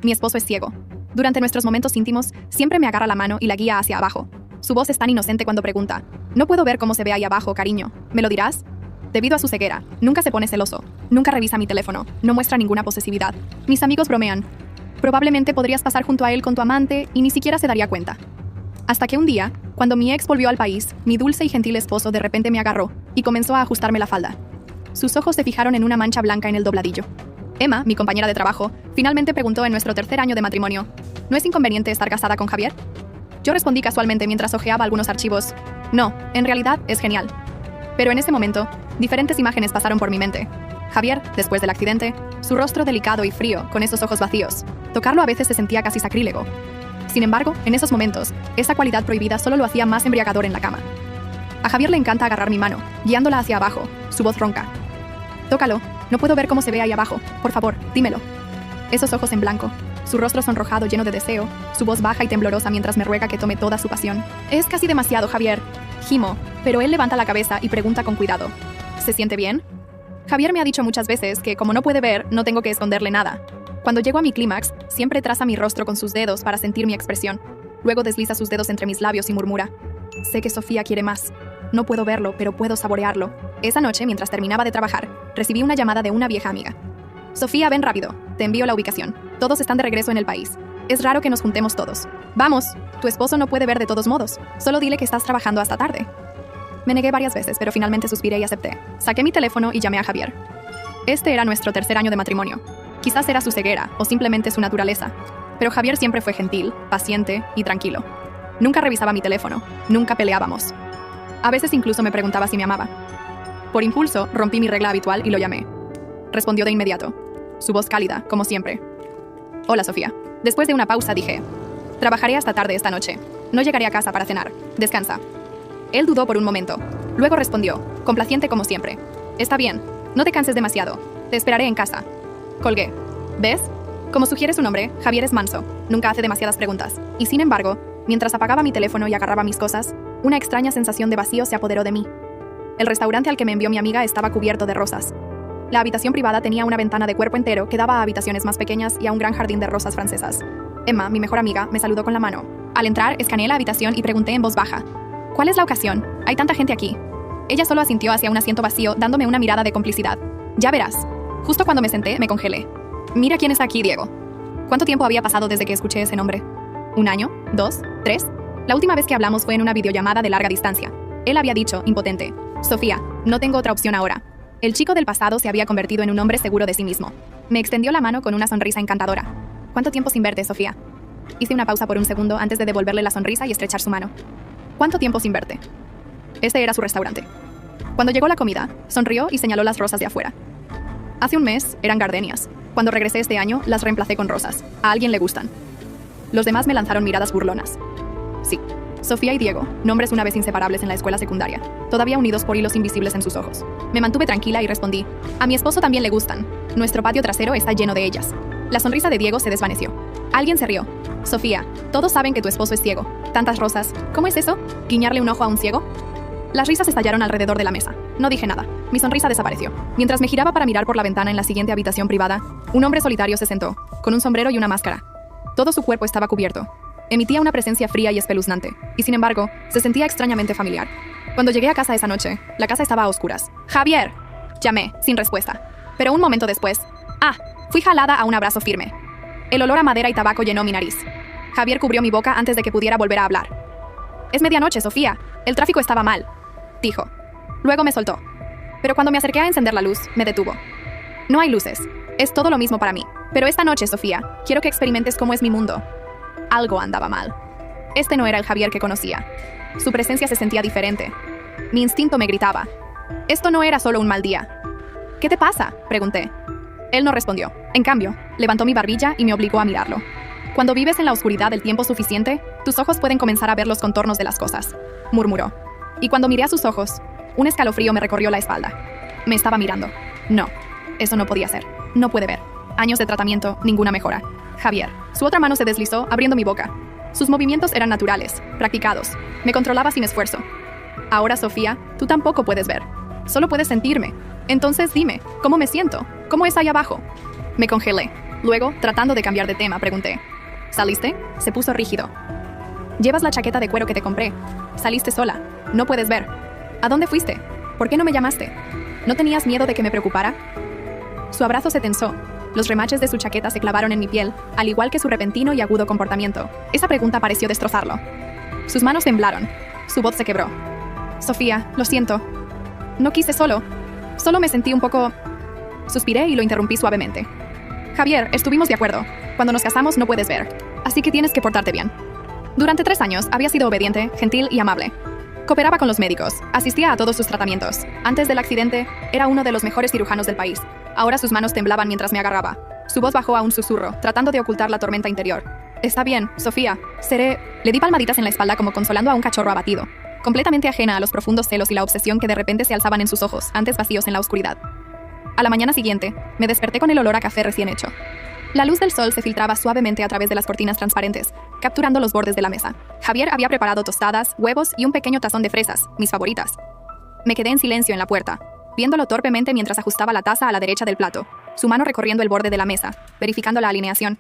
Mi esposo es ciego. Durante nuestros momentos íntimos, siempre me agarra la mano y la guía hacia abajo. Su voz es tan inocente cuando pregunta: no puedo ver cómo se ve ahí abajo, cariño. ¿Me lo dirás? Debido a su ceguera, nunca se pone celoso. Nunca revisa mi teléfono. No muestra ninguna posesividad. Mis amigos bromean. Probablemente podrías pasar junto a él con tu amante y ni siquiera se daría cuenta. Hasta que un día, cuando mi ex volvió al país, mi dulce y gentil esposo de repente me agarró y comenzó a ajustarme la falda. Sus ojos se fijaron en una mancha blanca en el dobladillo. Emma, mi compañera de trabajo, finalmente preguntó en nuestro tercer año de matrimonio: ¿no es inconveniente estar casada con Javier? Yo respondí casualmente mientras hojeaba algunos archivos: no, en realidad es genial. Pero en ese momento, diferentes imágenes pasaron por mi mente. Javier, después del accidente, su rostro delicado y frío, con esos ojos vacíos. Tocarlo a veces se sentía casi sacrílego. Sin embargo, en esos momentos, esa cualidad prohibida solo lo hacía más embriagador en la cama. A Javier le encanta agarrar mi mano, guiándola hacia abajo, su voz ronca: tócalo, no puedo ver cómo se ve ahí abajo, por favor, dímelo. Esos ojos en blanco, su rostro sonrojado lleno de deseo, su voz baja y temblorosa mientras me ruega que tome toda su pasión. Es casi demasiado, Javier. Gimo, pero él levanta la cabeza y pregunta con cuidado: ¿se siente bien? Javier me ha dicho muchas veces que como no puede ver, no tengo que esconderle nada. Cuando llego a mi clímax, siempre traza mi rostro con sus dedos para sentir mi expresión. Luego desliza sus dedos entre mis labios y murmura: sé que Sofía quiere más. No puedo verlo, pero puedo saborearlo. Esa noche, mientras terminaba de trabajar, recibí una llamada de una vieja amiga. Sofía, ven rápido. Te envío la ubicación. Todos están de regreso en el país. Es raro que nos juntemos todos. Vamos, tu esposo no puede ver de todos modos. Solo dile que estás trabajando hasta tarde. Me negué varias veces, pero finalmente suspiré y acepté. Saqué mi teléfono y llamé a Javier. Este era nuestro tercer año de matrimonio. Quizás era su ceguera o simplemente su naturaleza. Pero Javier siempre fue gentil, paciente y tranquilo. Nunca revisaba mi teléfono. Nunca peleábamos. A veces incluso me preguntaba si me amaba. Por impulso, rompí mi regla habitual y lo llamé. Respondió de inmediato. Su voz cálida, como siempre. Hola, Sofía. Después de una pausa dije: trabajaré hasta tarde esta noche. No llegaré a casa para cenar. Descansa. Él dudó por un momento. Luego respondió, complaciente como siempre: está bien. No te canses demasiado. Te esperaré en casa. Colgué. ¿Ves? Como sugiere su nombre, Javier es manso. Nunca hace demasiadas preguntas. Y sin embargo, mientras apagaba mi teléfono y agarraba mis cosas, una extraña sensación de vacío se apoderó de mí. El restaurante al que me envió mi amiga estaba cubierto de rosas. La habitación privada tenía una ventana de cuerpo entero que daba a habitaciones más pequeñas y a un gran jardín de rosas francesas. Emma, mi mejor amiga, me saludó con la mano. Al entrar, escaneé la habitación y pregunté en voz baja: ¿cuál es la ocasión? Hay tanta gente aquí. Ella solo asintió hacia un asiento vacío, dándome una mirada de complicidad. Ya verás. Justo cuando me senté, me congelé. Mira quién está aquí, Diego. ¿Cuánto tiempo había pasado desde que escuché ese nombre? ¿1 año? ¿2? ¿3? La última vez que hablamos fue en una videollamada de larga distancia. Él había dicho, impotente: Sofía, no tengo otra opción ahora. El chico del pasado se había convertido en un hombre seguro de sí mismo. Me extendió la mano con una sonrisa encantadora. ¿Cuánto tiempo sin verte, Sofía? Hice una pausa por un segundo antes de devolverle la sonrisa y estrechar su mano. ¿Cuánto tiempo sin verte? Este era su restaurante. Cuando llegó la comida, sonrió y señaló las rosas de afuera. Hace un mes eran gardenias. Cuando regresé este año, las reemplacé con rosas. A alguien le gustan. Los demás me lanzaron miradas burlonas. Sí, Sofía y Diego, nombres una vez inseparables en la escuela secundaria, todavía unidos por hilos invisibles en sus ojos. Me mantuve tranquila y respondí: a mi esposo también le gustan. Nuestro patio trasero está lleno de ellas. La sonrisa de Diego se desvaneció. Alguien se rió. Sofía, todos saben que tu esposo es ciego. Tantas rosas. ¿Cómo es eso? ¿Guiñarle un ojo a un ciego? Las risas estallaron alrededor de la mesa. No dije nada. Mi sonrisa desapareció. Mientras me giraba para mirar por la ventana en la siguiente habitación privada, un hombre solitario se sentó, con un sombrero y una máscara. Todo su cuerpo estaba cubierto. Emitía una presencia fría y espeluznante, y sin embargo, se sentía extrañamente familiar. Cuando llegué a casa esa noche, la casa estaba a oscuras. ¡Javier! Llamé, sin respuesta. Pero un momento después, fui jalada a un abrazo firme. El olor a madera y tabaco llenó mi nariz. Javier cubrió mi boca antes de que pudiera volver a hablar. Es medianoche, Sofía. El tráfico estaba mal, dijo. Luego me soltó. Pero cuando me acerqué a encender la luz, me detuvo. No hay luces. Es todo lo mismo para mí. Pero esta noche, Sofía, quiero que experimentes cómo es mi mundo. Algo andaba mal. Este no era el Javier que conocía. Su presencia se sentía diferente. Mi instinto me gritaba: esto no era solo un mal día. ¿Qué te pasa?, pregunté. Él no respondió. En cambio, levantó mi barbilla y me obligó a mirarlo. Cuando vives en la oscuridad el tiempo suficiente, tus ojos pueden comenzar a ver los contornos de las cosas, murmuró. Y cuando miré a sus ojos, un escalofrío me recorrió la espalda. Me estaba mirando. No, eso no podía ser. No puede ver. Años de tratamiento, ninguna mejora. Javier. Su otra mano se deslizó, abriendo mi boca. Sus movimientos eran naturales, practicados. Me controlaba sin esfuerzo. Ahora, Sofía, tú tampoco puedes ver. Solo puedes sentirme. Entonces dime, ¿cómo me siento? ¿Cómo es ahí abajo? Me congelé. Luego, tratando de cambiar de tema, pregunté: ¿saliste? Se puso rígido. Llevas la chaqueta de cuero que te compré. Saliste sola. No puedes ver. ¿A dónde fuiste? ¿Por qué no me llamaste? ¿No tenías miedo de que me preocupara? Su abrazo se tensó. Los remaches de su chaqueta se clavaron en mi piel, al igual que su repentino y agudo comportamiento. Esa pregunta pareció destrozarlo. Sus manos temblaron. Su voz se quebró. Sofía, lo siento. No quise solo me sentí un poco... Suspiré y lo interrumpí suavemente. Javier, estuvimos de acuerdo. Cuando nos casamos no puedes ver. Así que tienes que portarte bien. Durante 3 años había sido obediente, gentil y amable. Cooperaba con los médicos, asistía a todos sus tratamientos. Antes del accidente, era uno de los mejores cirujanos del país. Ahora sus manos temblaban mientras me agarraba. Su voz bajó a un susurro, tratando de ocultar la tormenta interior. Está bien, Sofía. Seré... Le di palmaditas en la espalda como consolando a un cachorro abatido, completamente ajena a los profundos celos y la obsesión que de repente se alzaban en sus ojos, antes vacíos en la oscuridad. A la mañana siguiente, me desperté con el olor a café recién hecho. La luz del sol se filtraba suavemente a través de las cortinas transparentes, capturando los bordes de la mesa. Javier había preparado tostadas, huevos y un pequeño tazón de fresas, mis favoritas. Me quedé en silencio en la puerta, viéndolo torpemente mientras ajustaba la taza a la derecha del plato, su mano recorriendo el borde de la mesa, verificando la alineación.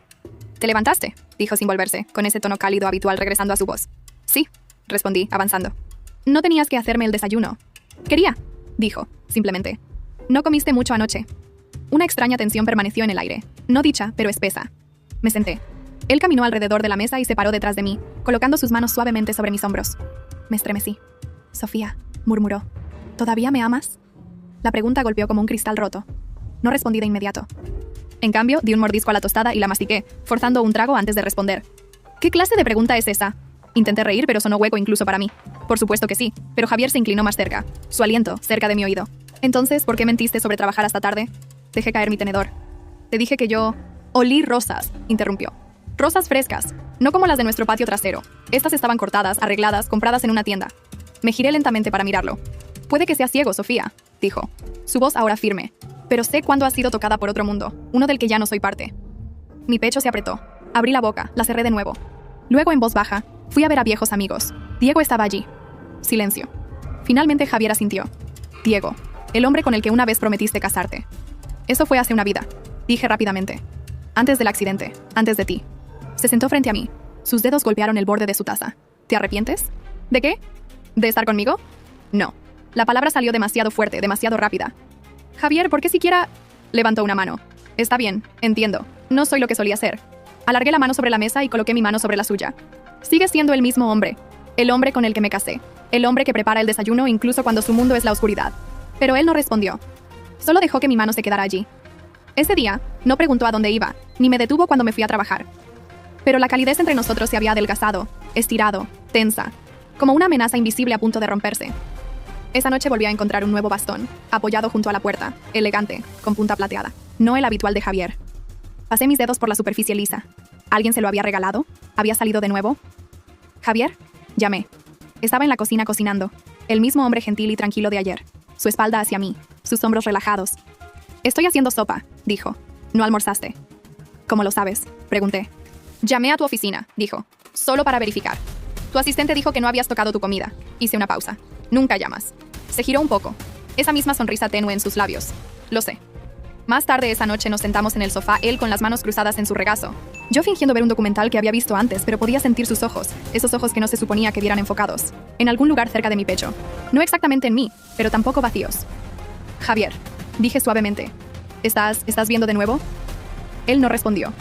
«¿Te levantaste?», dijo sin volverse, con ese tono cálido habitual regresando a su voz. «Sí», respondí, avanzando. «No tenías que hacerme el desayuno». «Quería», dijo, simplemente. «No comiste mucho anoche». Una extraña tensión permaneció en el aire, no dicha, pero espesa. Me senté. Él caminó alrededor de la mesa y se paró detrás de mí, colocando sus manos suavemente sobre mis hombros. Me estremecí. «Sofía», murmuró, «¿todavía me amas?». La pregunta golpeó como un cristal roto. No respondí de inmediato. En cambio, di un mordisco a la tostada y la mastiqué, forzando un trago antes de responder. «¿Qué clase de pregunta es esa?». Intenté reír, pero sonó hueco incluso para mí. Por supuesto que sí, pero Javier se inclinó más cerca, su aliento cerca de mi oído. «Entonces, ¿por qué mentiste sobre trabajar hasta tarde?». Dejé caer mi tenedor. «Te dije que yo...». «Olí rosas», interrumpió. «Rosas frescas, no como las de nuestro patio trasero. Estas estaban cortadas, arregladas, compradas en una tienda». Me giré lentamente para mirarlo. «Puede que seas ciego, Sofía», dijo. Su voz ahora firme. «Pero sé cuándo has sido tocada por otro mundo, uno del que ya no soy parte». Mi pecho se apretó. Abrí la boca, la cerré de nuevo. Luego, en voz baja, fui a ver a viejos amigos. Diego estaba allí. Silencio. Finalmente Javier asintió. «Diego, el hombre con el que una vez prometiste casarte». «Eso fue hace una vida», dije rápidamente. «Antes del accidente, antes de ti». Se sentó frente a mí. Sus dedos golpearon el borde de su taza. «¿Te arrepientes?». «¿De qué? ¿De estar conmigo?». «No». La palabra salió demasiado fuerte, demasiado rápida. «Javier, ¿por qué siquiera...». Levantó una mano. «Está bien, entiendo. No soy lo que solía ser». Alargué la mano sobre la mesa y coloqué mi mano sobre la suya. «Sigue siendo el mismo hombre. El hombre con el que me casé. El hombre que prepara el desayuno incluso cuando su mundo es la oscuridad». Pero él no respondió. Solo dejó que mi mano se quedara allí. Ese día, no preguntó a dónde iba, ni me detuvo cuando me fui a trabajar. Pero la calidez entre nosotros se había adelgazado, estirado, tensa, como una amenaza invisible a punto de romperse. Esa noche volví a encontrar un nuevo bastón, apoyado junto a la puerta, elegante, con punta plateada. No el habitual de Javier. Pasé mis dedos por la superficie lisa. ¿Alguien se lo había regalado? ¿Había salido de nuevo? «¿Javier?», llamé. Estaba en la cocina cocinando, el mismo hombre gentil y tranquilo de ayer, su espalda hacia mí, sus hombros relajados. «Estoy haciendo sopa», dijo. «¿No almorzaste?». «¿Cómo lo sabes?», pregunté. «Llamé a tu oficina», dijo, «solo para verificar. Tu asistente dijo que no habías tocado tu comida». Hice una pausa. «Nunca llamas». Se giró un poco. Esa misma sonrisa tenue en sus labios. «Lo sé». Más tarde esa noche nos sentamos en el sofá, él con las manos cruzadas en su regazo. Yo fingiendo ver un documental que había visto antes, pero podía sentir sus ojos, esos ojos que no se suponía que vieran enfocados, en algún lugar cerca de mi pecho. No exactamente en mí, pero tampoco vacíos. «Javier», dije suavemente. ¿Estás viendo de nuevo?». Él no respondió.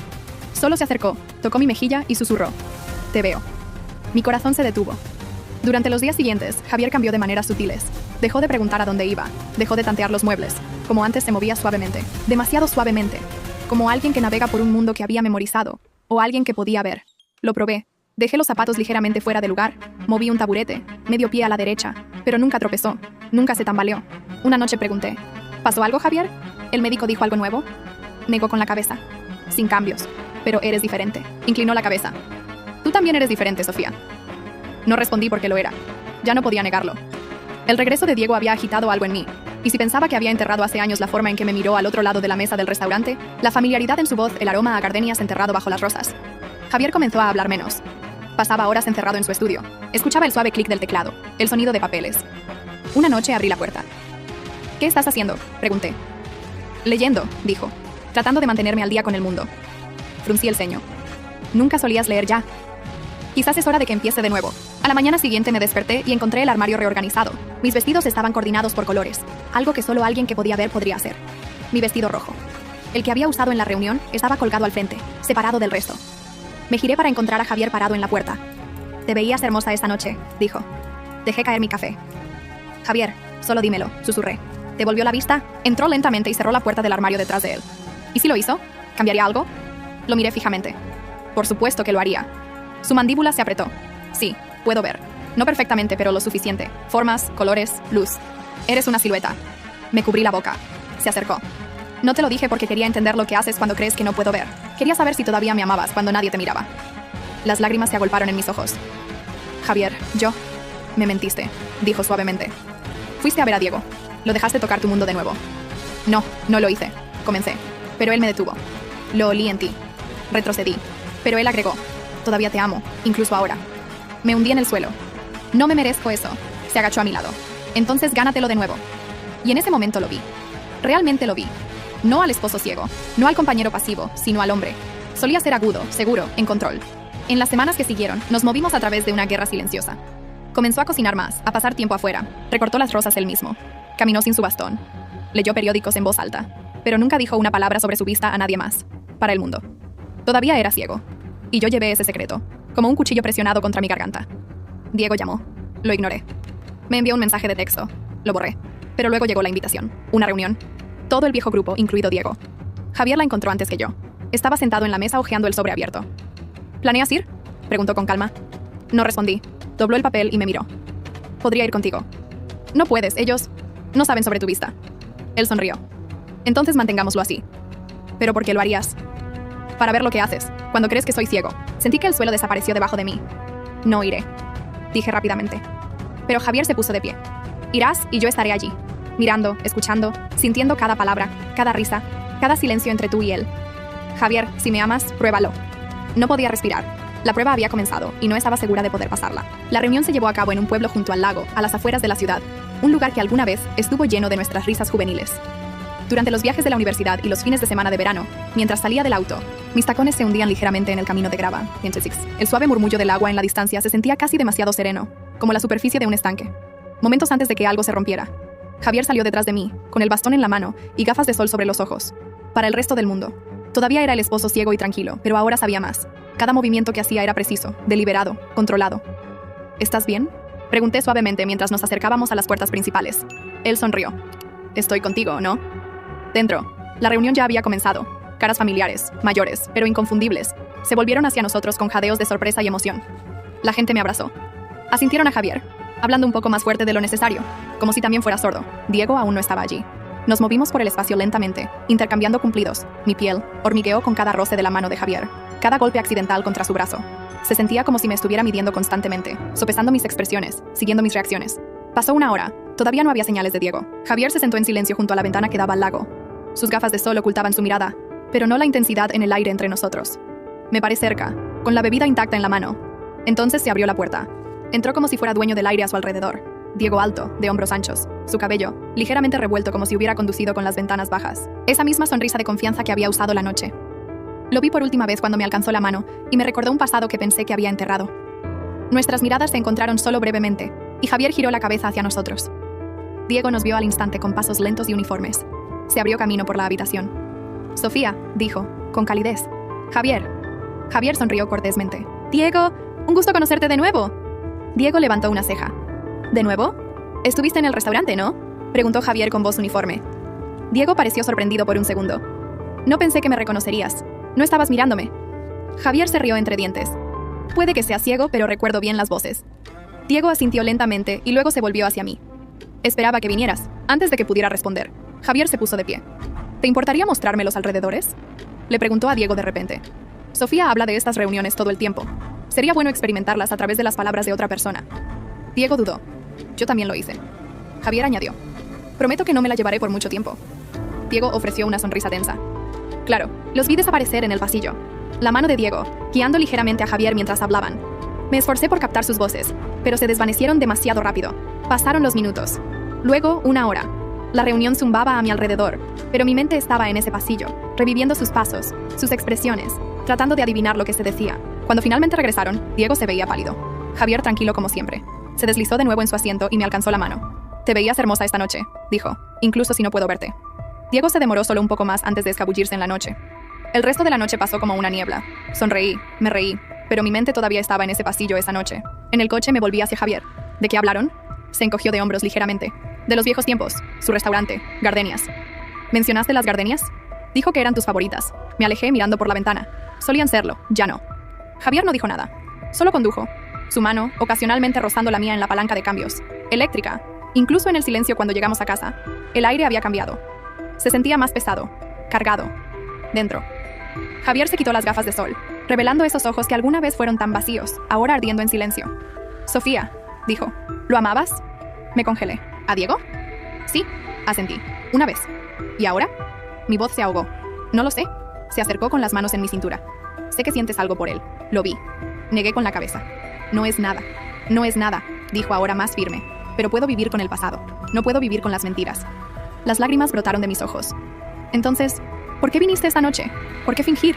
Solo se acercó, tocó mi mejilla y susurró. «Te veo». Mi corazón se detuvo. Durante los días siguientes, Javier cambió de maneras sutiles. Dejó de preguntar a dónde iba, dejó de tantear los muebles. Como antes se movía suavemente, demasiado suavemente, como alguien que navega por un mundo que había memorizado, o alguien que podía ver. Lo probé. Dejé los zapatos ligeramente fuera de lugar, moví un taburete, medio pie a la derecha, pero nunca tropezó, nunca se tambaleó. Una noche pregunté, «¿Pasó algo, Javier?». ¿El médico dijo algo nuevo? Negó con la cabeza. «Sin cambios. Pero eres diferente». Inclinó la cabeza. «Tú también eres diferente, Sofía». No respondí porque lo era. Ya no podía negarlo. El regreso de Diego había agitado algo en mí, y si pensaba que había enterrado hace años la forma en que me miró al otro lado de la mesa del restaurante, la familiaridad en su voz, el aroma a gardenias enterrado bajo las rosas. Javier comenzó a hablar menos. Pasaba horas encerrado en su estudio. Escuchaba el suave clic del teclado, el sonido de papeles. Una noche abrí la puerta. «¿Qué estás haciendo?», pregunté. «Leyendo», dijo. tratando de mantenerme al día con el mundo. Fruncí el ceño. ¿Nunca solías leer ya? Quizás es hora de que empiece de nuevo. A la mañana siguiente me desperté y encontré el armario reorganizado. Mis vestidos estaban coordinados por colores, algo que solo alguien que podía ver podría hacer. Mi vestido rojo. El que había usado en la reunión estaba colgado al frente, separado del resto. Me giré para encontrar a Javier parado en la puerta. «Te veías hermosa esta noche», dijo. Dejé caer mi café. «Javier, solo dímelo», susurré. ¿Devolvió la vista? Entró lentamente y cerró la puerta del armario detrás de él. ¿Y si lo hizo? ¿Cambiaría algo? Lo miré fijamente. Por supuesto que lo haría. Su mandíbula se apretó. Sí, puedo ver. No perfectamente, pero lo suficiente. Formas, colores, luz. Eres una silueta. Me cubrí la boca. Se acercó. No te lo dije porque quería entender lo que haces cuando crees que no puedo ver. Quería saber si todavía me amabas cuando nadie te miraba. Las lágrimas se agolparon en mis ojos. Javier, yo... Me mentiste, dijo suavemente. Fuiste a ver a Diego. Lo dejaste tocar tu mundo de nuevo. No, no lo hice. Comencé. Pero él me detuvo. Lo olí en ti. Retrocedí. Pero él agregó. Todavía te amo, incluso ahora. Me hundí en el suelo. No me merezco eso. Se agachó a mi lado. Entonces gánatelo de nuevo. Y en ese momento lo vi. Realmente lo vi. No al esposo ciego, no al compañero pasivo, sino al hombre. Solía ser agudo, seguro, en control. En las semanas que siguieron, nos movimos a través de una guerra silenciosa. Comenzó a cocinar más, a pasar tiempo afuera. Recortó las rosas él mismo. Caminó sin su bastón. Leyó periódicos en voz alta. Pero nunca dijo una palabra sobre su vista a nadie más. Para el mundo. Todavía era ciego. Y yo llevé ese secreto, como un cuchillo presionado contra mi garganta. Diego llamó. Lo ignoré. Me envió un mensaje de texto. Lo borré. Pero luego llegó la invitación. Una reunión. Todo el viejo grupo, incluido Diego. Javier la encontró antes que yo. Estaba sentado en la mesa hojeando el sobre abierto. ¿Planeas ir?, preguntó con calma. No respondí. Dobló el papel y me miró. Podría ir contigo. No puedes, ellos no saben sobre tu vista. Él sonrió. Entonces mantengámoslo así. ¿Pero por qué lo harías? Para ver lo que haces, cuando crees que soy ciego. Sentí que el suelo desapareció debajo de mí. No iré, dije rápidamente. Pero Javier se puso de pie. Irás y yo estaré allí, mirando, escuchando, sintiendo cada palabra, cada risa, cada silencio entre tú y él. Javier, si me amas, pruébalo. No podía respirar. La prueba había comenzado y no estaba segura de poder pasarla. La reunión se llevó a cabo en un pueblo junto al lago, a las afueras de la ciudad, un lugar que alguna vez estuvo lleno de nuestras risas juveniles. Durante los viajes de la universidad y los fines de semana de verano, mientras salía del auto, mis tacones se hundían ligeramente en el camino de grava. El suave murmullo del agua en la distancia se sentía casi demasiado sereno, como la superficie de un estanque. Momentos antes de que algo se rompiera, Javier salió detrás de mí, con el bastón en la mano y gafas de sol sobre los ojos. Para el resto del mundo. Todavía era el esposo ciego y tranquilo, pero ahora sabía más. Cada movimiento que hacía era preciso, deliberado, controlado. ¿Estás bien?, pregunté suavemente mientras nos acercábamos a las puertas principales. Él sonrió. Estoy contigo, ¿no? Dentro, la reunión ya había comenzado. Caras familiares, mayores, pero inconfundibles, se volvieron hacia nosotros con jadeos de sorpresa y emoción. La gente me abrazó. Asintieron a Javier, hablando un poco más fuerte de lo necesario, como si también fuera sordo. Diego aún no estaba allí. Nos movimos por el espacio lentamente, intercambiando cumplidos. Mi piel hormigueó con cada roce de la mano de Javier, cada golpe accidental contra su brazo. Se sentía como si me estuviera midiendo constantemente, sopesando mis expresiones, siguiendo mis reacciones. Pasó una hora. Todavía no había señales de Diego. Javier se sentó en silencio junto a la ventana que daba al lago. Sus gafas de sol ocultaban su mirada, pero no la intensidad en el aire entre nosotros. Me paré cerca, con la bebida intacta en la mano. Entonces se abrió la puerta. Entró como si fuera dueño del aire a su alrededor. Diego alto, de hombros anchos, su cabello, ligeramente revuelto como si hubiera conducido con las ventanas bajas. Esa misma sonrisa de confianza que había usado la noche. Lo vi por última vez cuando me alcanzó la mano, y me recordó un pasado que pensé que había enterrado. Nuestras miradas se encontraron solo brevemente, y Javier giró la cabeza hacia nosotros. Diego nos vio al instante con pasos lentos y uniformes. Se abrió camino por la habitación. Sofía, dijo, con calidez. Javier. Javier sonrió cortésmente. Diego, un gusto conocerte de nuevo. Diego levantó una ceja. ¿De nuevo? Estuviste en el restaurante, ¿no?, preguntó Javier con voz uniforme. Diego pareció sorprendido por un segundo. No pensé que me reconocerías. No estabas mirándome. Javier se rió entre dientes. Puede que sea ciego, pero recuerdo bien las voces. Diego asintió lentamente y luego se volvió hacia mí. Esperaba que vinieras. Antes de que pudiera responder, Javier se puso de pie. ¿Te importaría mostrarme los alrededores?, le preguntó a Diego de repente. Sofía habla de estas reuniones todo el tiempo. Sería bueno experimentarlas a través de las palabras de otra persona. Diego dudó. Yo también lo hice. Javier añadió. Prometo que no me la llevaré por mucho tiempo. Diego ofreció una sonrisa tensa. Claro, los vi desaparecer en el pasillo. La mano de Diego, guiando ligeramente a Javier mientras hablaban. Me esforcé por captar sus voces, pero se desvanecieron demasiado rápido. Pasaron los minutos. Luego, una hora. La reunión zumbaba a mi alrededor, pero Pero mi mente estaba en ese pasillo, reviviendo sus pasos, sus expresiones, tratando de adivinar lo que se decía. Cuando finalmente regresaron, Diego se veía pálido. Javier tranquilo como siempre. Se deslizó de nuevo en su asiento y me alcanzó la mano. «Te veías hermosa esta noche», dijo, «incluso si no puedo verte». Diego se demoró solo un poco más antes de escabullirse en la noche. El resto de la noche pasó como una niebla. Sonreí, me reí, pero mi mente todavía estaba en ese pasillo esa noche. En el coche me volví hacia Javier. ¿De qué hablaron? Se encogió de hombros ligeramente. De los viejos tiempos, su restaurante, gardenias. ¿Mencionaste las gardenias? Dijo que eran tus favoritas. Me alejé mirando por la ventana. Solían serlo, ya no. Javier no dijo nada. Solo condujo. Su mano, ocasionalmente rozando la mía en la palanca de cambios. Eléctrica. Incluso en el silencio cuando llegamos a casa. El aire había cambiado. Se sentía más pesado. Cargado. Dentro. Javier se quitó las gafas de sol, revelando esos ojos que alguna vez fueron tan vacíos, ahora ardiendo en silencio. «Sofía», dijo. «¿Lo amabas?» Me congelé. ¿A Diego? Sí, asentí. Una vez. ¿Y ahora? Mi voz se ahogó. No lo sé. Se acercó con las manos en mi cintura. Sé que sientes algo por él. Lo vi. Negué con la cabeza. No es nada. No es nada, dijo ahora más firme. Pero puedo vivir con el pasado. No puedo vivir con las mentiras. Las lágrimas brotaron de mis ojos. Entonces, ¿por qué viniste esta noche? ¿Por qué fingir?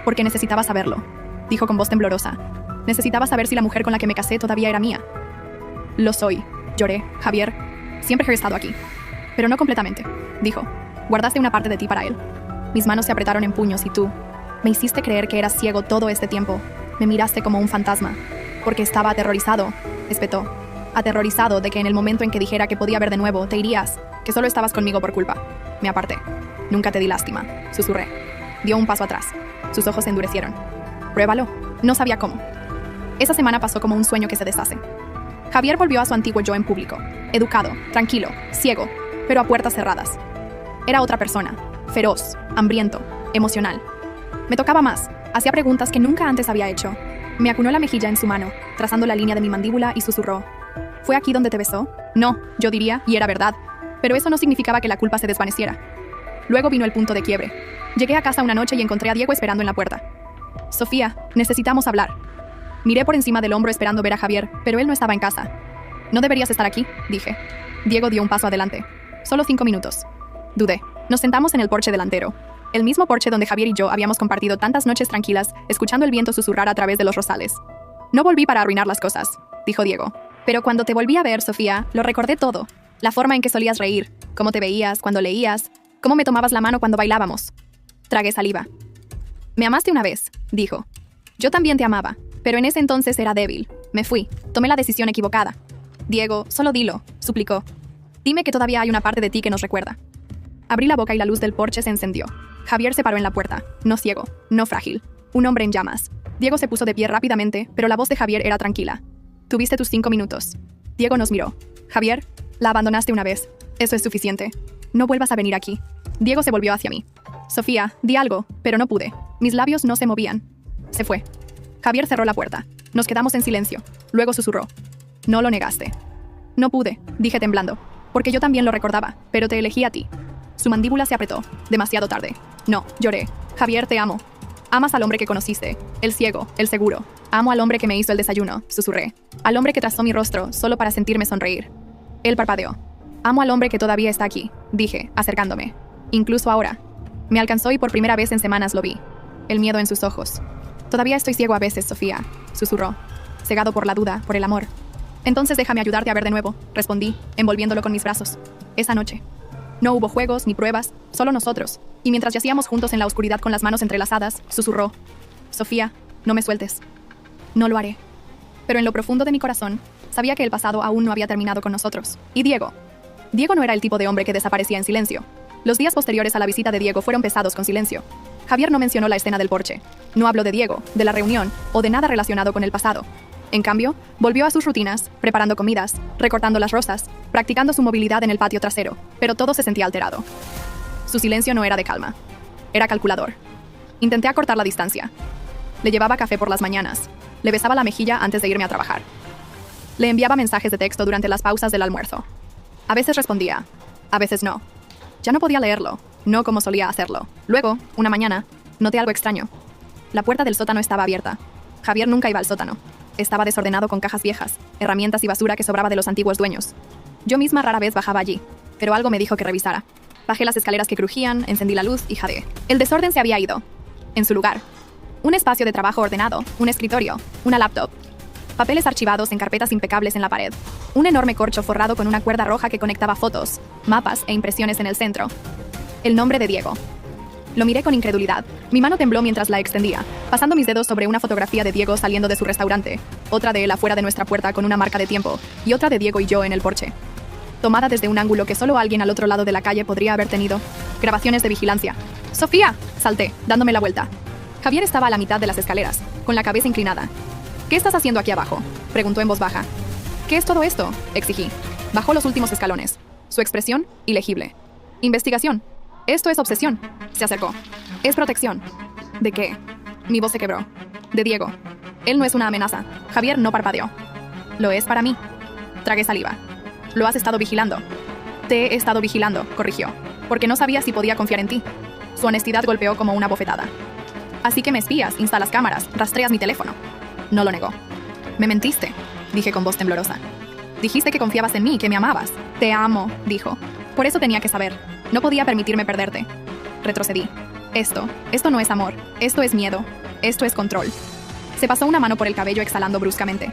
Porque necesitaba saberlo, dijo con voz temblorosa. Necesitaba saber si la mujer con la que me casé todavía era mía. Lo soy, lloré. Javier, siempre he estado aquí. Pero no completamente, dijo. Guardaste una parte de ti para él. Mis manos se apretaron en puños y tú me hiciste creer que eras ciego todo este tiempo. Me miraste como un fantasma. Porque estaba aterrorizado, espetó. Aterrorizado de que en el momento en que dijera que podía ver de nuevo, te irías, que solo estabas conmigo por culpa. Me aparté. Nunca te di lástima, susurré. Dio un paso atrás. Sus ojos se endurecieron. Pruébalo. No sabía cómo. Esa semana pasó como un sueño que se deshace. Javier volvió a su antiguo yo en público. Educado, tranquilo, ciego, pero a puertas cerradas. Era otra persona. Feroz, hambriento, emocional. Me tocaba más. Hacía preguntas que nunca antes había hecho. Me acunó la mejilla en su mano, trazando la línea de mi mandíbula y susurró. ¿Fue aquí donde te besó? No, yo diría, y era verdad. Pero eso no significaba que la culpa se desvaneciera. Luego vino el punto de quiebre. Llegué a casa una noche y encontré a Diego esperando en la puerta. Sofía, necesitamos hablar. Miré por encima del hombro esperando ver a Javier, pero él no estaba en casa. No deberías estar aquí, dije. Diego dio un paso adelante. Solo 5 minutos. Dudé. Nos sentamos en el porche delantero. El mismo porche donde Javier y yo habíamos compartido tantas noches tranquilas, escuchando el viento susurrar a través de los rosales. No volví para arruinar las cosas, dijo Diego. Pero cuando te volví a ver, Sofía, lo recordé todo. La forma en que solías reír, cómo te veías cuando leías, cómo me tomabas la mano cuando bailábamos. Tragué saliva. Me amaste una vez, dijo. Yo también te amaba, pero en ese entonces era débil. Me fui, tomé la decisión equivocada. Diego, solo dilo, suplicó. Dime que todavía hay una parte de ti que nos recuerda. Abrí la boca y la luz del porche se encendió. Javier se paró en la puerta, no ciego, no frágil. Un hombre en llamas. Diego se puso de pie rápidamente, pero la voz de Javier era tranquila. Tuviste tus 5 minutos. Diego nos miró. Javier, la abandonaste una vez. Eso es suficiente. No vuelvas a venir aquí. Diego se volvió hacia mí. Sofía, di algo, pero no pude. Mis labios no se movían. Se fue. Javier cerró la puerta. Nos quedamos en silencio. Luego susurró. No lo negaste. No pude, dije temblando. Porque yo también lo recordaba, pero te elegí a ti. Su mandíbula se apretó. Demasiado tarde. No, lloré. Javier, te amo. Amas al hombre que conociste. El ciego, el seguro. Amo al hombre que me hizo el desayuno, susurré. Al hombre que trazó mi rostro, solo para sentirme sonreír. Él parpadeó. Amo al hombre que todavía está aquí, dije, acercándome. Incluso ahora. Me alcanzó y por primera vez en semanas lo vi. El miedo en sus ojos. Todavía estoy ciego a veces, Sofía, susurró. Cegado por la duda, por el amor. Entonces déjame ayudarte a ver de nuevo, respondí, envolviéndolo con mis brazos. Esa noche. No hubo juegos ni pruebas, solo nosotros. Y mientras yacíamos juntos en la oscuridad con las manos entrelazadas, susurró. Sofía, no me sueltes. No lo haré. Pero en lo profundo de mi corazón, sabía que el pasado aún no había terminado con nosotros. ¿Y Diego? Diego no era el tipo de hombre que desaparecía en silencio. Los días posteriores a la visita de Diego fueron pesados con silencio. Javier no mencionó la escena del porche. No habló de Diego, de la reunión, o de nada relacionado con el pasado. En cambio, volvió a sus rutinas, preparando comidas, recortando las rosas, practicando su movilidad en el patio trasero, pero todo se sentía alterado. Su silencio no era de calma. Era calculador. Intenté acortar la distancia. Le llevaba café por las mañanas. Le besaba la mejilla antes de irme a trabajar. Le enviaba mensajes de texto durante las pausas del almuerzo. A veces respondía, a veces no. Ya no podía leerlo, no como solía hacerlo. Luego, una mañana, noté algo extraño. La puerta del sótano estaba abierta. Javier nunca iba al sótano. Estaba desordenado con cajas viejas, herramientas y basura que sobraba de los antiguos dueños. Yo misma rara vez bajaba allí, pero algo me dijo que revisara. Bajé las escaleras que crujían, encendí la luz y jadeé. El desorden se había ido. En su lugar. Un espacio de trabajo ordenado, un escritorio, una laptop. Papeles archivados en carpetas impecables en la pared. Un enorme corcho forrado con una cuerda roja que conectaba fotos, mapas e impresiones en el centro. El nombre de Diego. Lo miré con incredulidad. Mi mano tembló mientras la extendía, pasando mis dedos sobre una fotografía de Diego saliendo de su restaurante, otra de él afuera de nuestra puerta con una marca de tiempo, y otra de Diego y yo en el porche. Tomada desde un ángulo que solo alguien al otro lado de la calle podría haber tenido. Grabaciones de vigilancia. ¡Sofía!, salté, dándome la vuelta. Javier estaba a la mitad de las escaleras, con la cabeza inclinada. ¿Qué estás haciendo aquí abajo?, preguntó en voz baja. ¿Qué es todo esto?, exigí. Bajó los últimos escalones. Su expresión, ilegible. Investigación. Esto es obsesión. Se acercó. Es protección. ¿De qué? Mi voz se quebró. De Diego. Él no es una amenaza. Javier no parpadeó. Lo es para mí. Tragué saliva. Lo has estado vigilando. Te he estado vigilando, corrigió. Porque no sabía si podía confiar en ti. Su honestidad golpeó como una bofetada. Así que me espías, instalas cámaras, rastreas mi teléfono. No lo negó. Me mentiste, dije con voz temblorosa. Dijiste que confiabas en mí, que me amabas. Te amo, dijo. Por eso tenía que saber. No podía permitirme perderte. Retrocedí. Esto no es amor. Esto es miedo. Esto es control. Se pasó una mano por el cabello exhalando bruscamente.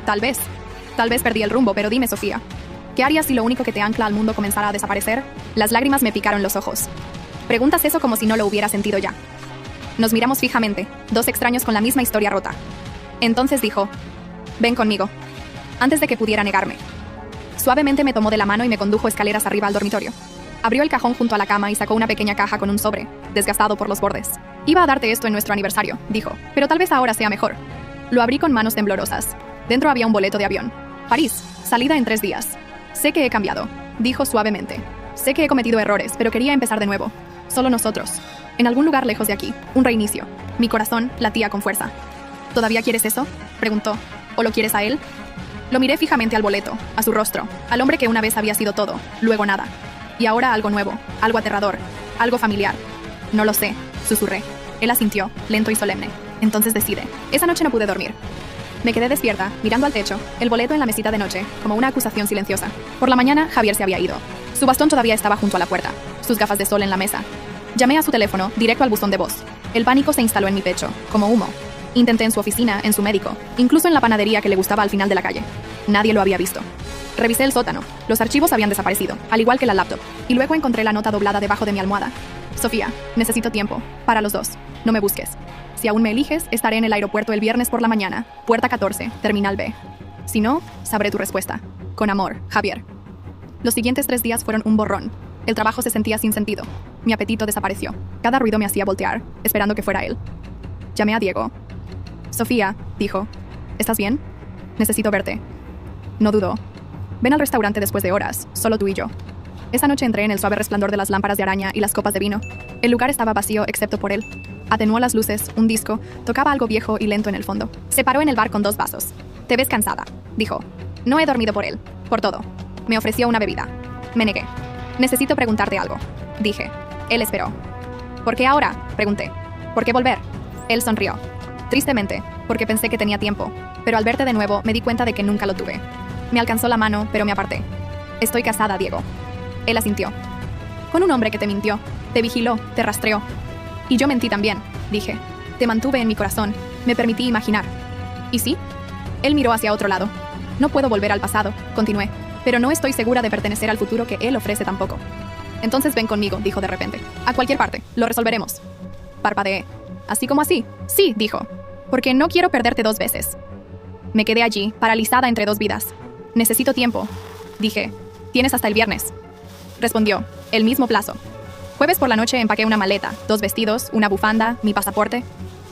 Tal vez perdí el rumbo, pero dime, Sofía. ¿Qué harías si lo único que te ancla al mundo comenzara a desaparecer? Las lágrimas me picaron los ojos. Preguntas eso como si no lo hubiera sentido ya. Nos miramos fijamente, dos extraños con la misma historia rota. Entonces dijo, ven conmigo. Antes de que pudiera negarme. Suavemente me tomó de la mano y me condujo escaleras arriba al dormitorio. Abrió el cajón junto a la cama y sacó una pequeña caja con un sobre, desgastado por los bordes. Iba a darte esto en nuestro aniversario, dijo, pero tal vez ahora sea mejor. Lo abrí con manos temblorosas. Dentro había un boleto de avión. París, salida en 3 días. Sé que he cambiado, dijo suavemente. Sé que he cometido errores, pero quería empezar de nuevo. Solo nosotros. En algún lugar lejos de aquí. Un reinicio. Mi corazón latía con fuerza. ¿Todavía quieres eso?, preguntó. ¿O lo quieres a él? Lo miré fijamente al boleto, a su rostro, al hombre que una vez había sido todo, luego nada. Y ahora algo nuevo, algo aterrador, algo familiar. No lo sé, susurré. Él asintió, lento y solemne. Entonces decide. Esa noche no pude dormir. Me quedé despierta, mirando al techo, el boleto en la mesita de noche, como una acusación silenciosa. Por la mañana, Javier se había ido. Su bastón todavía estaba junto a la puerta, sus gafas de sol en la mesa. Llamé a su teléfono, directo al buzón de voz. El pánico se instaló en mi pecho, como humo. Intenté en su oficina, en su médico, incluso en la panadería que le gustaba al final de la calle. Nadie lo había visto. Revisé el sótano. Los archivos habían desaparecido, al igual que la laptop. Y luego encontré la nota doblada debajo de mi almohada. Sofía, necesito tiempo. Para los dos. No me busques. Si aún me eliges, estaré en el aeropuerto el viernes por la mañana. Puerta 14, Terminal B. Si no, sabré tu respuesta. Con amor, Javier. Los siguientes 3 días fueron un borrón. El trabajo se sentía sin sentido. Mi apetito desapareció. Cada ruido me hacía voltear, esperando que fuera él. Llamé a Diego. Sofía, dijo. ¿Estás bien? Necesito verte. No dudó. Ven al restaurante después de horas, solo tú y yo. Esa noche entré en el suave resplandor de las lámparas de araña y las copas de vino. El lugar estaba vacío excepto por él. Atenuó las luces, un disco, tocaba algo viejo y lento en el fondo. Se paró en el bar con 2 vasos. Te ves cansada, dijo. No he dormido por él, por todo. Me ofreció una bebida. Me negué. Necesito preguntarte algo, dije. Él esperó. ¿Por qué ahora?, pregunté. ¿Por qué volver? Él sonrió. Tristemente, porque pensé que tenía tiempo, pero al verte de nuevo me di cuenta de que nunca lo tuve. Me alcanzó la mano, pero me aparté. Estoy casada, Diego. Él asintió. Con un hombre que te mintió, te vigiló, te rastreó. Y yo mentí también, dije. Te mantuve en mi corazón, me permití imaginar. ¿Y sí? Él miró hacia otro lado. No puedo volver al pasado, continué, pero no estoy segura de pertenecer al futuro que él ofrece tampoco. Entonces ven conmigo, dijo de repente. A cualquier parte, lo resolveremos. Parpadeé. ¿Así como así? Sí, dijo. Porque no quiero perderte 2 veces. Me quedé allí, paralizada entre 2 vidas. Necesito tiempo, dije. Tienes hasta el viernes. Respondió, el mismo plazo. Jueves por la noche empaqué una maleta, 2 vestidos, una bufanda, mi pasaporte.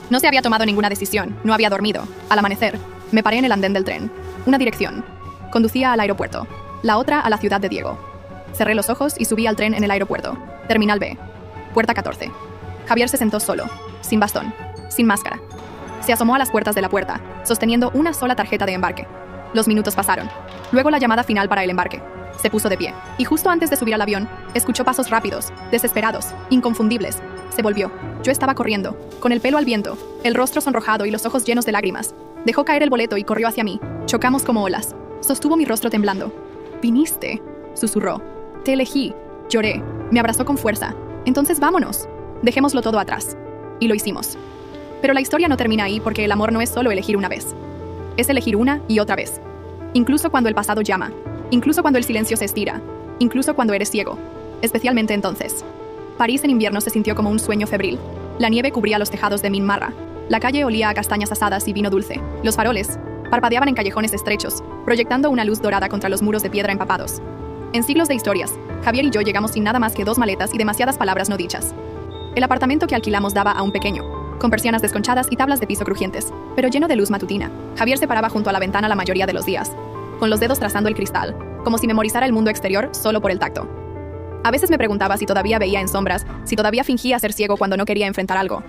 No se había tomado ninguna decisión, no había dormido. Al amanecer, me paré en el andén del tren. Una dirección. Conducía al aeropuerto. La otra a la ciudad de Diego. Cerré los ojos y subí al tren en el aeropuerto. Terminal B. Puerta 14. Javier se sentó solo, sin bastón, sin máscara. Se asomó a las puertas de la puerta, sosteniendo una sola tarjeta de embarque. Los minutos pasaron. Luego la llamada final para el embarque. Se puso de pie, y justo antes de subir al avión, escuchó pasos rápidos, desesperados, inconfundibles. Se volvió. Yo estaba corriendo, con el pelo al viento, el rostro sonrojado y los ojos llenos de lágrimas. Dejó caer el boleto y corrió hacia mí. Chocamos como olas. Sostuvo mi rostro temblando. «Viniste», susurró. «Te elegí. Lloré. Me abrazó con fuerza. Entonces vámonos. Dejémoslo todo atrás. Y lo hicimos. Pero la historia no termina ahí porque el amor no es solo elegir una vez. Es elegir una y otra vez. Incluso cuando el pasado llama. Incluso cuando el silencio se estira. Incluso cuando eres ciego. Especialmente entonces. París en invierno se sintió como un sueño febril. La nieve cubría los tejados de Minmarra. La calle olía a castañas asadas y vino dulce. Los faroles parpadeaban en callejones estrechos, proyectando una luz dorada contra los muros de piedra empapados. En siglos de historias, Javier y yo llegamos sin nada más que 2 maletas y demasiadas palabras no dichas. El apartamento que alquilamos daba a un pequeño, con persianas desconchadas y tablas de piso crujientes, pero lleno de luz matutina. Javier se paraba junto a la ventana la mayoría de los días, con los dedos trazando el cristal, como si memorizara el mundo exterior solo por el tacto. A veces me preguntaba si todavía veía en sombras, si todavía fingía ser ciego cuando no quería enfrentar algo.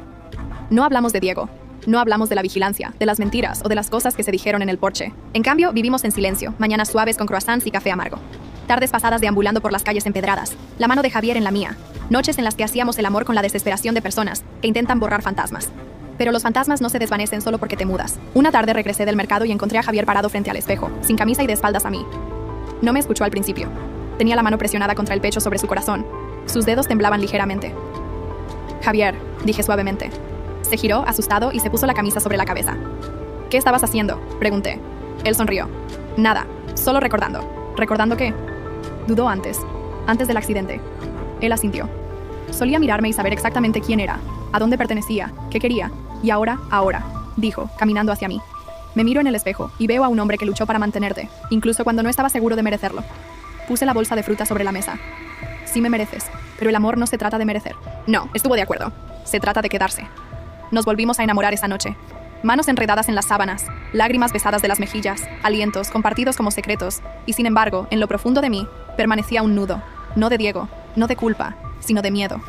No hablamos de Diego. No hablamos de la vigilancia, de las mentiras o de las cosas que se dijeron en el porche. En cambio, vivimos en silencio, mañanas suaves con croissants y café amargo. Tardes pasadas deambulando por las calles empedradas, la mano de Javier en la mía. Noches en las que hacíamos el amor con la desesperación de personas que intentan borrar fantasmas. Pero los fantasmas no se desvanecen solo porque te mudas. Una tarde regresé del mercado y encontré a Javier parado frente al espejo, sin camisa y de espaldas a mí. No me escuchó al principio. Tenía la mano presionada contra el pecho sobre su corazón. Sus dedos temblaban ligeramente. Javier, dije suavemente. Se giró, asustado, y se puso la camisa sobre la cabeza. ¿Qué estabas haciendo?, pregunté. Él sonrió. Nada, solo recordando. ¿Recordando qué? Dudó antes del accidente. Él asintió. Solía mirarme y saber exactamente quién era, a dónde pertenecía, qué quería. Y ahora, dijo, caminando hacia mí. Me miro en el espejo y veo a un hombre que luchó para mantenerte, incluso cuando no estaba seguro de merecerlo. Puse la bolsa de fruta sobre la mesa. Sí me mereces, pero el amor no se trata de merecer. No, estuvo de acuerdo. Se trata de quedarse. Nos volvimos a enamorar esa noche. Manos enredadas en las sábanas, lágrimas besadas de las mejillas, alientos compartidos como secretos, y sin embargo, en lo profundo de mí, permanecía un nudo, no de Diego, no de culpa, sino de miedo.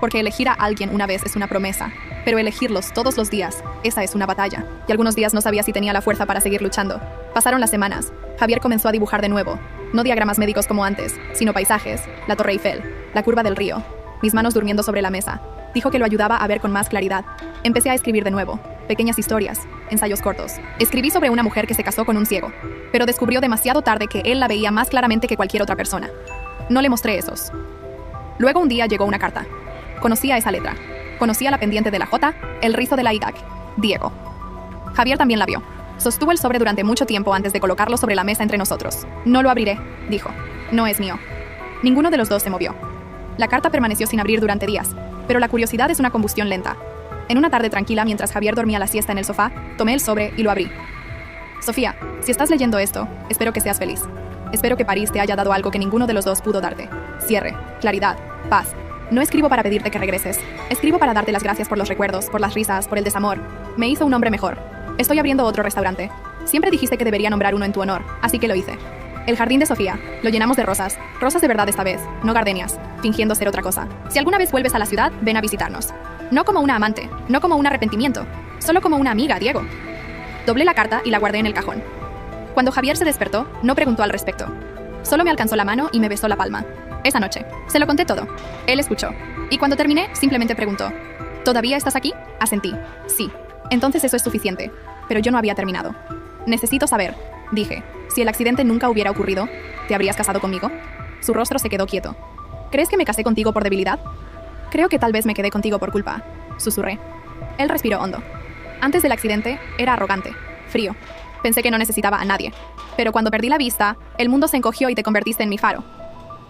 Porque elegir a alguien una vez es una promesa, pero elegirlos todos los días, esa es una batalla. Y algunos días no sabía si tenía la fuerza para seguir luchando. Pasaron las semanas. Javier comenzó a dibujar de nuevo, no diagramas médicos como antes, sino paisajes, la Torre Eiffel, la curva del río, mis manos durmiendo sobre la mesa. Dijo que lo ayudaba a ver con más claridad. Empecé a escribir de nuevo. Pequeñas historias, ensayos cortos. Escribí sobre una mujer que se casó con un ciego, pero descubrió demasiado tarde que él la veía más claramente que cualquier otra persona. No le mostré esos. Luego un día llegó una carta. Conocía esa letra. Conocía la pendiente de la J, el rizo de la Y. Diego. Javier también la vio. Sostuvo el sobre durante mucho tiempo antes de colocarlo sobre la mesa entre nosotros. No lo abriré, dijo. No es mío. Ninguno de los dos se movió. La carta permaneció sin abrir durante días, pero la curiosidad es una combustión lenta. En una tarde tranquila, mientras Javier dormía la siesta en el sofá, tomé el sobre y lo abrí. Sofía, si estás leyendo esto, espero que seas feliz. Espero que París te haya dado algo que ninguno de los dos pudo darte. Cierre, claridad, paz. No escribo para pedirte que regreses. Escribo para darte las gracias por los recuerdos, por las risas, por el desamor. Me hizo un hombre mejor. Estoy abriendo otro restaurante. Siempre dijiste que debería nombrar uno en tu honor, así que lo hice. El jardín de Sofía. Lo llenamos de rosas. Rosas de verdad esta vez, no gardenias, fingiendo ser otra cosa. Si alguna vez vuelves a la ciudad, ven a visitarnos. No como una amante, no como un arrepentimiento, solo como una amiga, Diego. Doblé la carta y la guardé en el cajón. Cuando Javier se despertó, no preguntó al respecto. Solo me alcanzó la mano y me besó la palma. Esa noche, se lo conté todo. Él escuchó. Y cuando terminé, simplemente preguntó: ¿Todavía estás aquí? Asentí. Sí. Entonces eso es suficiente. Pero yo no había terminado. Necesito saber, dije. Si el accidente nunca hubiera ocurrido, ¿te habrías casado conmigo? Su rostro se quedó quieto. ¿Crees que me casé contigo por debilidad? Creo que tal vez me quedé contigo por culpa, susurré. Él respiró hondo. Antes del accidente, era arrogante, frío. Pensé que no necesitaba a nadie. Pero cuando perdí la vista, el mundo se encogió y te convertiste en mi faro.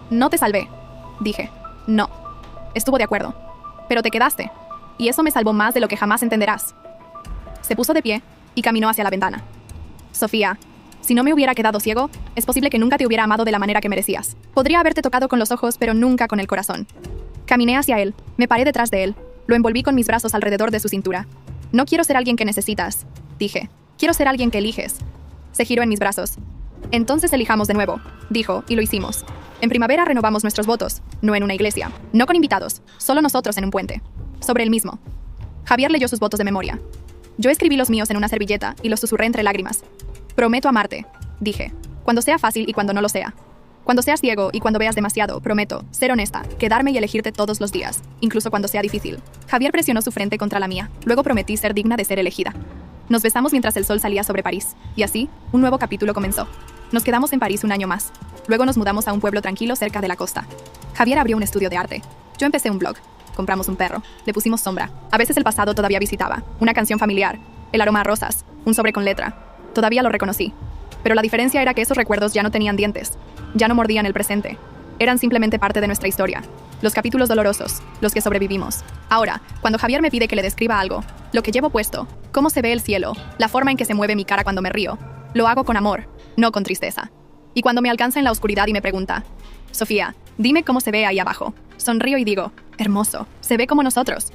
No te salvé, dije. No. Estuvo de acuerdo. Pero te quedaste. Y eso me salvó más de lo que jamás entenderás. Se puso de pie y caminó hacia la ventana. Sofía, si no me hubiera quedado ciego, es posible que nunca te hubiera amado de la manera que merecías. Podría haberte tocado con los ojos, pero nunca con el corazón. Caminé hacia él, me paré detrás de él, lo envolví con mis brazos alrededor de su cintura. No quiero ser alguien que necesitas, dije. Quiero ser alguien que eliges. Se giró en mis brazos. Entonces elijamos de nuevo, dijo, y lo hicimos. En primavera renovamos nuestros votos, no en una iglesia, no con invitados, solo nosotros en un puente. Sobre el mismo. Javier leyó sus votos de memoria. Yo escribí los míos en una servilleta y los susurré entre lágrimas. Prometo amarte, dije, cuando sea fácil y cuando no lo sea. Cuando seas ciego y cuando veas demasiado, prometo ser honesta, quedarme y elegirte todos los días, incluso cuando sea difícil. Javier presionó su frente contra la mía. Luego prometí ser digna de ser elegida. Nos besamos mientras el sol salía sobre París, y así, un nuevo capítulo comenzó. Nos quedamos en París un año más. Luego nos mudamos a un pueblo tranquilo cerca de la costa. Javier abrió un estudio de arte. Yo empecé un blog. Compramos un perro. Le pusimos Sombra. A veces el pasado todavía visitaba. Una canción familiar. El aroma a rosas. Un sobre con letra. Todavía lo reconocí. Pero la diferencia era que esos recuerdos ya no tenían dientes. Ya no mordían el presente. Eran simplemente parte de nuestra historia. Los capítulos dolorosos. Los que sobrevivimos. Ahora, cuando Javier me pide que le describa algo, lo que llevo puesto, cómo se ve el cielo, la forma en que se mueve mi cara cuando me río, lo hago con amor, no con tristeza. Y cuando me alcanza en la oscuridad y me pregunta, Sofía, dime cómo se ve ahí abajo. Sonrío y digo, hermoso, se ve como nosotros.